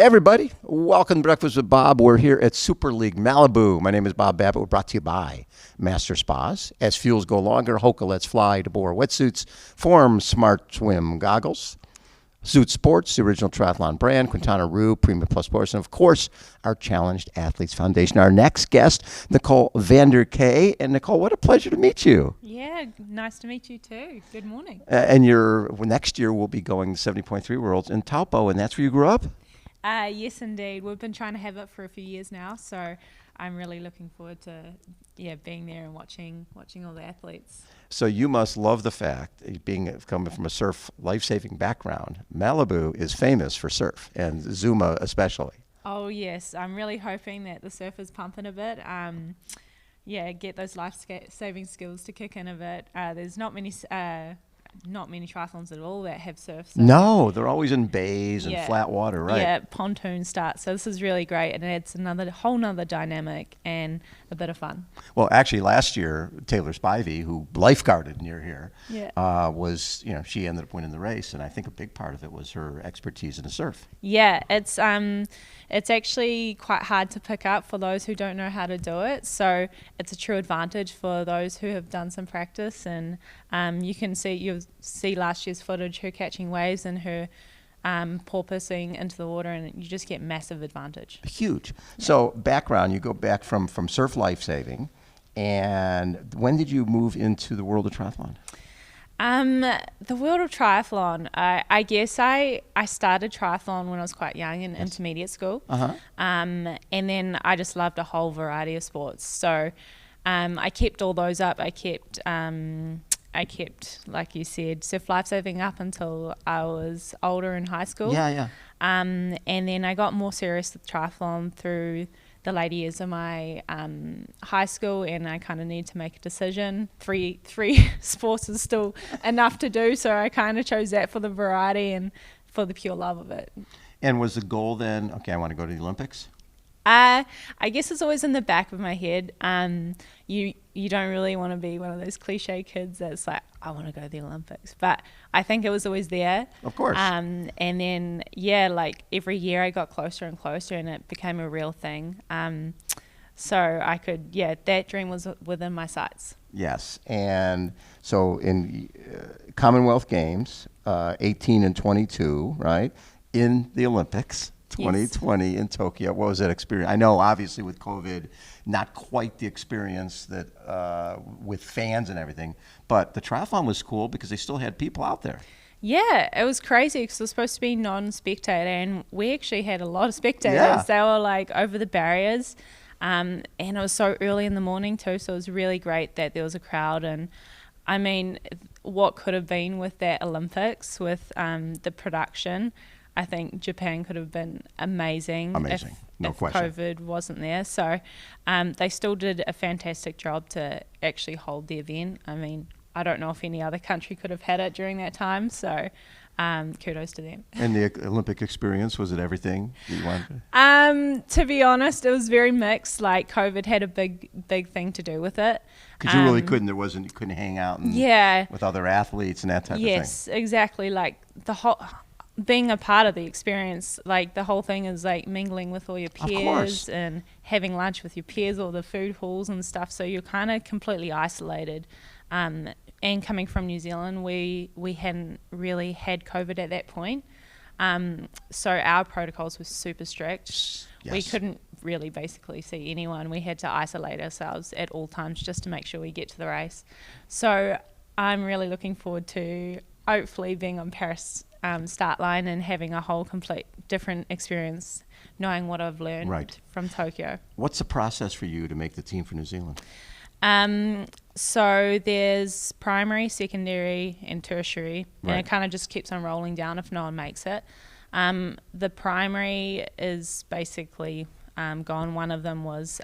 Hey everybody, welcome to Breakfast with Bob. We're here at Super League Malibu. My name is Bob Babbitt. We're brought to you by Master Spas. As fuels go longer, HOKA Let's Fly, deboer wetsuits, Form Smart Swim goggles, Zoot Sports, the original triathlon brand, Quintana Premium Plus Sports, and of course, our Challenged Athletes Foundation. Our next guest, Nicole Vander Kaay. And Nicole, what a pleasure to meet you. Yeah, nice to meet you too. Good morning. And next year we'll be going 70.3 Worlds in Taupo, and that's where you grew up? Yes, indeed. We've been trying to have it for a few years now, so I'm really looking forward to being there and watching all the athletes. So you must love the fact, coming from a surf life-saving background, Malibu is famous for surf, and Zuma especially. Oh yes, I'm really hoping that the surf is pumping a bit. Get those life-saving skills to kick in a bit. There's not many triathlons at all that have surf. So no, they're always in bays and flat water, right? Yeah, pontoon starts. So this is really great, and it adds whole nother dynamic and a bit of fun. Well, actually, last year, Taylor Spivey, who lifeguarded near here, she ended up winning the race, and I think a big part of it was her expertise in the surf. Yeah, it's actually quite hard to pick up for those who don't know how to do it. So it's a true advantage for those who have done some practice, and you'll see last year's footage, her catching waves and her porpoising into the water, and you just get massive advantage. Huge. Yeah. So background, you go back from surf lifesaving, and when did you move into the world of triathlon? The world of triathlon, I guess I started triathlon when I was quite young in intermediate school. Uh-huh. And then I just loved a whole variety of sports. So I kept all those up. I kept, like you said, surf lifesaving up until I was older in high school. Yeah. And then I got more serious with triathlon through the later years of my high school, and I kind of need to make a decision. Three sports is still enough to do, so I kind of chose that for the variety and for the pure love of it. And was the goal then, okay, I want to go to the Olympics? I guess it's always in the back of my head. You don't really want to be one of those cliche kids that's like, I want to go to the Olympics. But I think it was always there. Of course. And then, like every year I got closer and closer, and it became a real thing. So I could, that dream was within my sights. Yes. And so in Commonwealth Games, 18 and 22, right, in the Olympics. 2020 in Tokyo. What was that experience? I know, obviously, with COVID, not quite the experience that with fans and everything, but the triathlon was cool because they still had people out there. Yeah, it was crazy because it was supposed to be non-spectator, and we actually had a lot of spectators. Yeah. They were like over the barriers, and it was so early in the morning too, so it was really great that there was a crowd. And I mean, what could have been with that Olympics, with the production, I think Japan could have been amazing. No question. COVID wasn't there. So they still did a fantastic job to actually hold the event. I mean, I don't know if any other country could have had it during that time. So kudos to them. And the Olympic experience, was it everything that you wanted? To be honest, it was very mixed. Like COVID had a big thing to do with it. Because you really couldn't. You couldn't hang out with other athletes and that type of thing. Yes, exactly. Like the whole. Being a part of the experience, like the whole thing is like mingling with all your peers and having lunch with your peers, all the food halls and stuff. So you're kind of completely isolated. And coming from New Zealand, we hadn't really had COVID at that point. So our protocols were super strict. Yes. We couldn't really basically see anyone. We had to isolate ourselves at all times just to make sure we get to the race. So I'm really looking forward to hopefully being on Paris start line and having a whole complete different experience, knowing what I've learned from Tokyo. What's the process for you to make the team for New Zealand? So there's primary, secondary, and tertiary, and it kind of just keeps on rolling down if no one makes it. The primary is basically gone. One of them was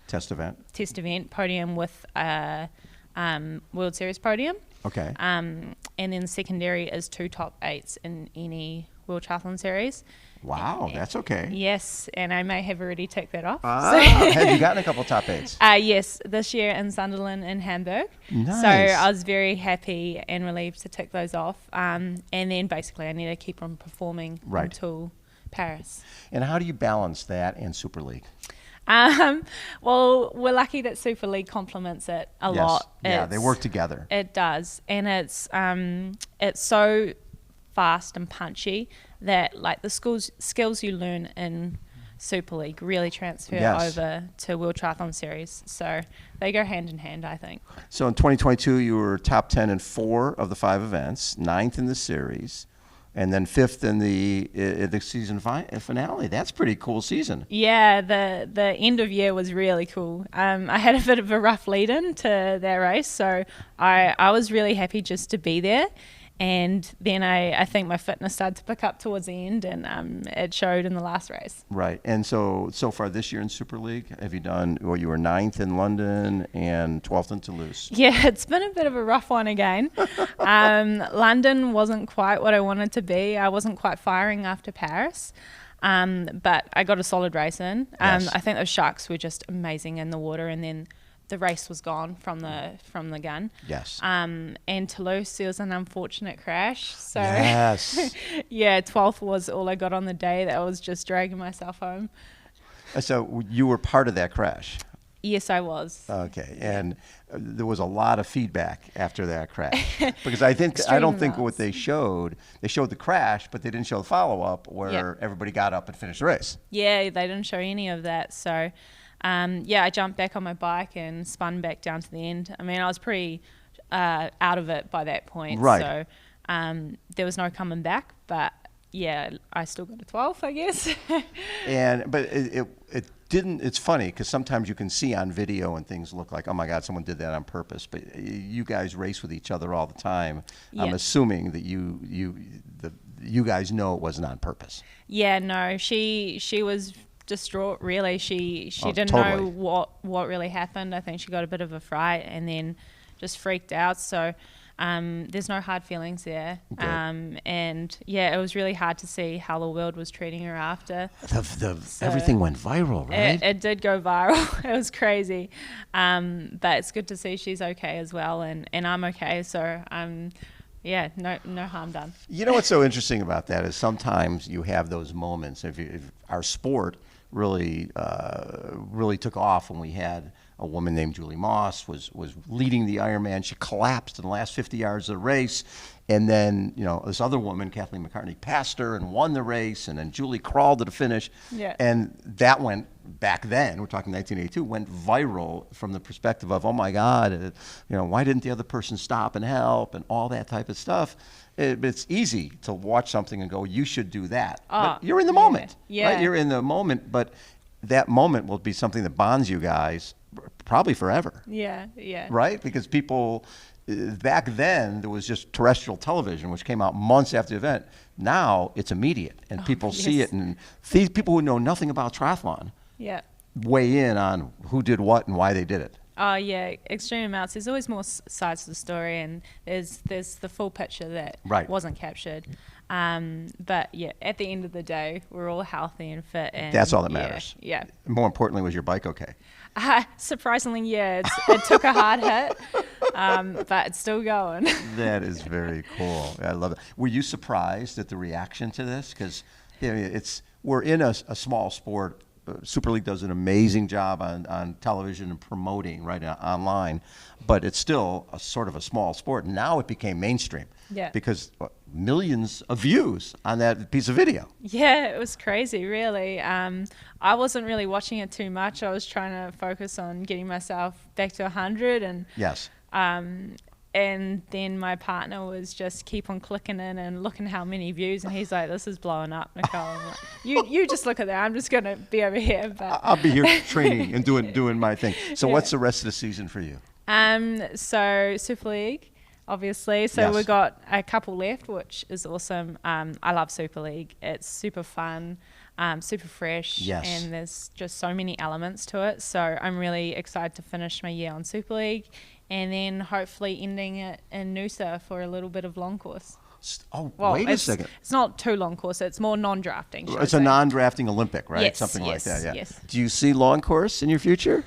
test event podium with World Series podium. Okay. And then secondary is 2 top 8s in any World Triathlon Series. Wow, that's okay. Yes, and I may have already ticked that off. Have you gotten a couple top 8s? Yes, this year in Sunderland and Hamburg. Nice. So I was very happy and relieved to tick those off. And then basically I need to keep on performing until Paris. And how do you balance that and Super League? Well, we're lucky that Super League complements it a lot. Yeah, they work together. It does, and it's so fast and punchy that like the skills you learn in Super League really transfer over to World Triathlon Series. So they go hand in hand, I think. So in 2022, you were top 10 in 4 of the 5 events, 9th in the series, and then 5th in the season finale. That's a pretty cool season. Yeah, the end of year was really cool. I had a bit of a rough lead-in to that race, so I was really happy just to be there. And then I think my fitness started to pick up towards the end, and it showed in the last race. Right. And so far this year in Super League, have you done, well, you were 9th in London and 12th in Toulouse. Yeah, it's been a bit of a rough one again. London wasn't quite what I wanted to be. I wasn't quite firing after Paris. But I got a solid race in. Yes. I think those sharks were just amazing in the water, and then the race was gone from the gun. Yes. And Toulouse, there was an unfortunate crash. So yes. yeah, 12th was all I got on the day. That I was just dragging myself home. So you were part of that crash. Yes, I was. Okay, and there was a lot of feedback after that crash because I don't think what they showed the crash, but they didn't show the follow-up where everybody got up and finished the race. Yeah, they didn't show any of that. So, I jumped back on my bike and spun back down to the end. I mean, I was pretty out of it by that point. Right. So there was no coming back, but yeah, I still got a 12th, I guess. But it didn't. It's funny because sometimes you can see on video and things look like, oh my God, someone did that on purpose. But you guys race with each other all the time. Yeah. I'm assuming that you guys know it wasn't on purpose. Yeah, no, she was distraught. Really, she didn't totally know what really happened. I think she got a bit of a fright and then just freaked out. So. There's no hard feelings there. And yeah, it was really hard to see how the world was treating her after. Everything went viral, right? It did go viral. It was crazy. But it's good to see she's okay as well. And I'm okay. So, no harm done. You know what's so interesting about that is sometimes you have those moments. If our sport really took off when we had a woman named Julie Moss was leading the Ironman. She collapsed in the last 50 yards of the race. And then, this other woman, Kathleen McCartney, passed her and won the race. And then Julie crawled to the finish. Yeah. And that went, back then, we're talking 1982, went viral from the perspective of, oh my God, why didn't the other person stop and help and all that type of stuff. It's easy to watch something and go, you should do that. But you're in the moment. Yeah. Right? You're in the moment, but that moment will be something that bonds you guys probably forever. Yeah. Right? Because people, back then, there was just terrestrial television, which came out months after the event. Now, it's immediate, and people see it, and these people who know nothing about triathlon weigh in on who did what and why they did it. Oh, yeah, extreme amounts. There's always more sides to the story, and there's the full picture that wasn't captured. But, yeah, at the end of the day, we're all healthy and fit. And that's all that matters. Yeah. More importantly, was your bike okay? Surprisingly, yeah. It took a hard hit, but it's still going. That is very cool. I love it. Were you surprised at the reaction to this? Because we're in a small sport. Super League does an amazing job on television and promoting online, but it's still a sort of a small sport. Now it became mainstream because millions of views on that piece of video. Yeah, it was crazy, really. I wasn't really watching it too much. I was trying to focus on getting myself back to 100 and and then my partner was just keep on clicking in and looking how many views, and he's like, "This is blowing up, Nicole." I'm like, you just look at that. I'm just gonna be over here. But I'll be here training and doing my thing. So what's the rest of the season for you? So Super League, obviously. So we've got a couple left, which is awesome. I love Super League. It's super fun. Super fresh, and there's just so many elements to it. So I'm really excited to finish my year on Super League, and then hopefully ending it in Noosa for a little bit of long course. Oh, well, wait a second. It's not too long course. It's more non-drafting. It's a non-drafting Olympic, right? Yes, Something like that, yeah. Yes. Do you see long course in your future?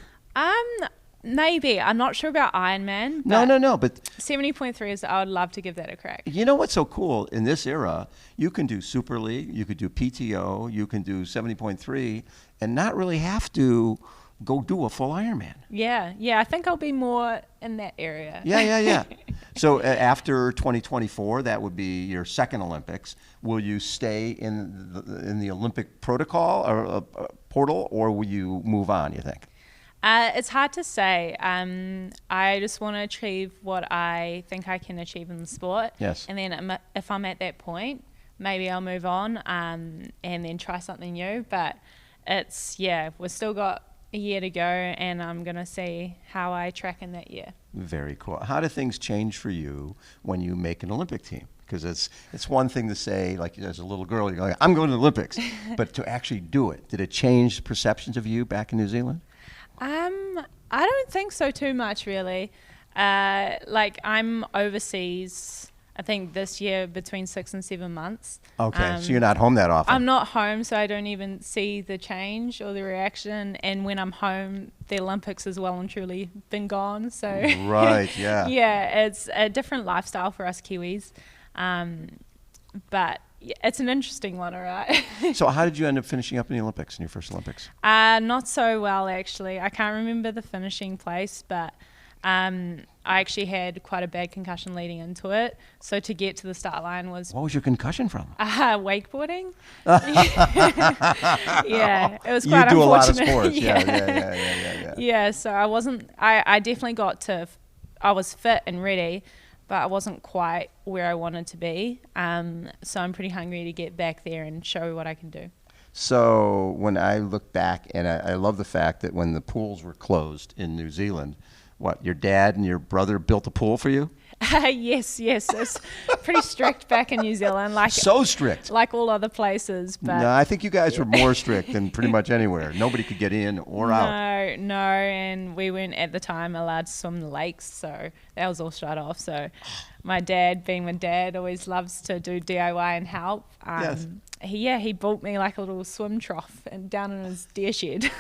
Maybe. I'm not sure about Ironman. No. But 70.3 is, I would love to give that a crack. you know what's so cool? In this era, you can do Super League, you could do PTO, you can do 70.3, and not really have to go do a full Ironman. Yeah. I think I'll be more in that area. Yeah. So after 2024, that would be your second Olympics. Will you stay in the Olympic protocol or portal, or will you move on, you think? It's hard to say. I just want to achieve what I think I can achieve in the sport. Yes. And then if I'm at that point, maybe I'll move on and then try something new. But we've still got a year to go, and I'm going to see how I track in that year. Very cool. How do things change for you when you make an Olympic team? Because it's one thing to say, like as a little girl, you're going, I'm going to the Olympics. But to actually do it, did it change perceptions of you back in New Zealand? I don't think so too much, really. Like, I'm overseas, I think this year between 6 and 7 months. Okay, so you're not home that often. I'm not home, so I don't even see the change or the reaction. And when I'm home, the Olympics has well and truly been gone. So right, yeah. Yeah, it's a different lifestyle for us Kiwis. But it's an interesting one, all right. So how did you end up finishing up in the Olympics, in your first Olympics? Not so well, actually. I can't remember the finishing place, but I actually had quite a bad concussion leading into it. So to get to the start line was... What was your concussion from? Wakeboarding. Yeah, it was quite unfortunate. You do a lot of sports. Yeah. Yeah, so I definitely I was fit and ready, but I wasn't quite where I wanted to be. So I'm pretty hungry to get back there and show what I can do. So when I look back, and I love the fact that when the pools were closed in New Zealand, your dad and your brother built a pool for you? Yes. It's pretty strict back in New Zealand. So strict. Like all other places. But no, I think you guys were more strict than pretty much anywhere. Nobody could get in or out. No, and we weren't at the time allowed to swim the lakes, so that was all shut off. So my dad, being my dad, always loves to do DIY and help. Yes. He built me like a little swim trough and down in his deer shed.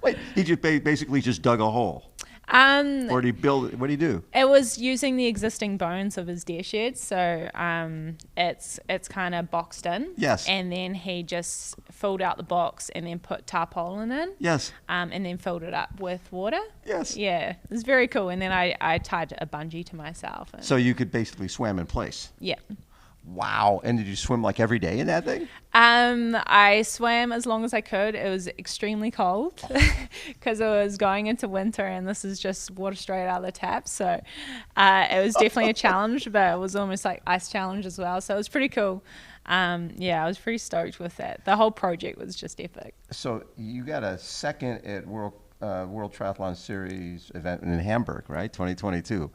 Wait, he just basically just dug a hole? Or did he build? What did he do? It was using the existing bones of his deer shed, so it's kind of boxed in. Yes. And then he just filled out the box and then put tarpaulin in. Yes. And then filled it up with water. Yes. Yeah, it was very cool. And then I tied a bungee to myself. So you could basically swim in place. Yeah. Wow. And did you swim like every day in that thing? I swam as long as I could. It was extremely cold because it was going into winter, and this is just water straight out of the tap. So it was definitely a challenge, but it was almost like ice challenge as well. So it was pretty cool. I was pretty stoked with that. The whole project was just epic. So you got a second at World Triathlon Series event in Hamburg, right? 2022.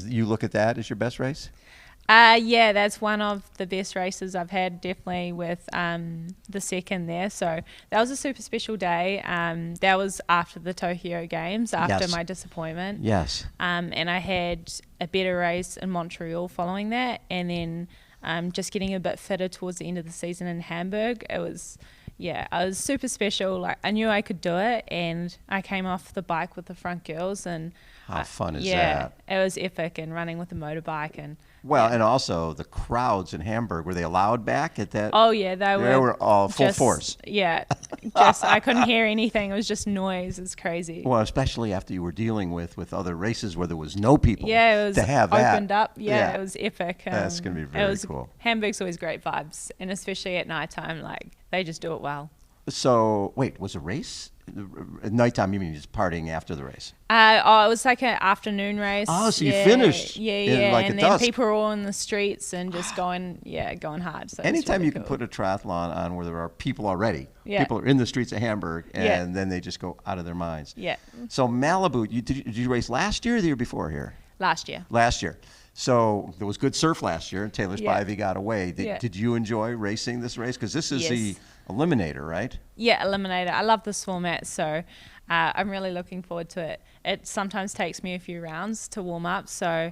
You look at that as your best race? Yeah, that's one of the best races I've had, definitely, with the second there. So that was a super special day. That was after the Tokyo Games, after my disappointment. Yes. And I had a better race in Montreal following that, and then just getting a bit fitter towards the end of the season in Hamburg. It was super special. Like, I knew I could do it, and I came off the bike with the front girls, and how fun is that? Yeah, it was epic, and running with a motorbike and. Well, and also the crowds in Hamburg, were they allowed back at that? Oh, yeah, they were all full force. Yeah, I couldn't hear anything. It was just noise. It's crazy. Well, especially after you were dealing with other races where there was no people. Yeah, it was to have opened up. Yeah, it was epic. That's going to be very cool. Hamburg's always great vibes, and especially at nighttime, like, they just do it well. So, wait, was a race? At nighttime, you mean just partying after the race? It was like an afternoon race. Oh, so you finished. Yeah. Like and then people were all in the streets and just going hard. So anytime really you can put a triathlon on where there are people already, people are in the streets of Hamburg, and then they just go out of their minds. Yeah. So Malibu, did you race last year or the year before here? Last year. Last year. So there was good surf last year, and Taylor Spivey got away. Did you enjoy racing this race? Because this is the Eliminator, right? Yeah, Eliminator. I love this format, so I'm really looking forward to it. It sometimes takes me a few rounds to warm up, so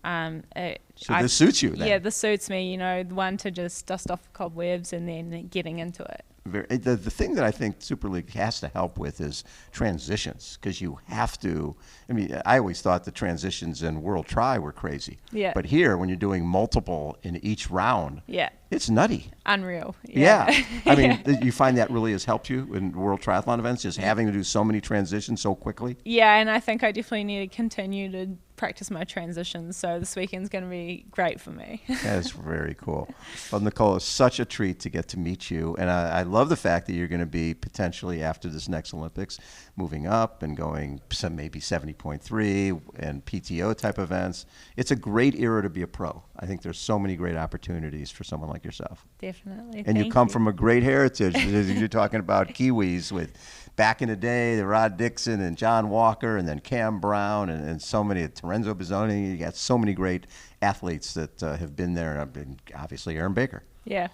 this suits you then? Yeah, this suits me, the one to just dust off the cobwebs and then getting into it. The thing that I think Super League has to help with is transitions, because you have to. I mean, I always thought the transitions in World Tri were crazy. Yeah. But here, when you're doing multiple in each round, Yeah. it's nutty. Unreal. Yeah. I mean, you find that really has helped you in World Triathlon events, just having to do so many transitions so quickly? Yeah, and I think I definitely need to continue to practice my transitions, so this weekend's going to be great for me. That's very cool. Well, Nicole, it's such a treat to get to meet you, and I love the fact that you're going to be potentially, after this next Olympics, moving up and going maybe 70.3 and PTO type events. It's a great era to be a pro. I think there's so many great opportunities for someone like yourself. Definitely. And you come from a great heritage. You're talking about Kiwis with back in the day, the Rod Dixon and John Walker, and then Cam Brown, and so many, Terenzo Bizzoni. You got so many great athletes that have been there, and I've been, obviously, Aaron Baker. Yeah.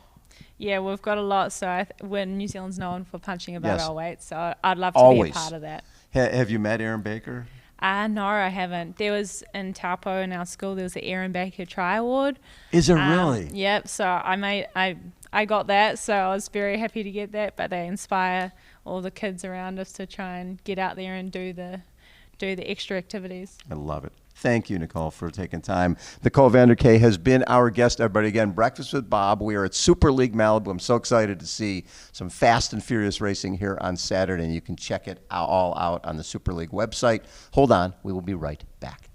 Yeah, we've got a lot. So when New Zealand's known for punching above Yes. our weight, so I'd love to Always. be a part of that. Have you met Aaron Baker? No, I haven't. There was in Taupo in our school. There was the Aaron Baker Tri Award. Is there really? Yep. So I got that. So I was very happy to get that. But they inspire all the kids around us to try and get out there and do the extra activities. I love it. Thank you, Nicole, for taking time. Nicole van der Kaay has been our guest, everybody. Again, Breakfast with Bob. We are at Super League Malibu. I'm so excited to see some fast and furious racing here on Saturday, and you can check it all out on the Super League website. Hold on. We will be right back.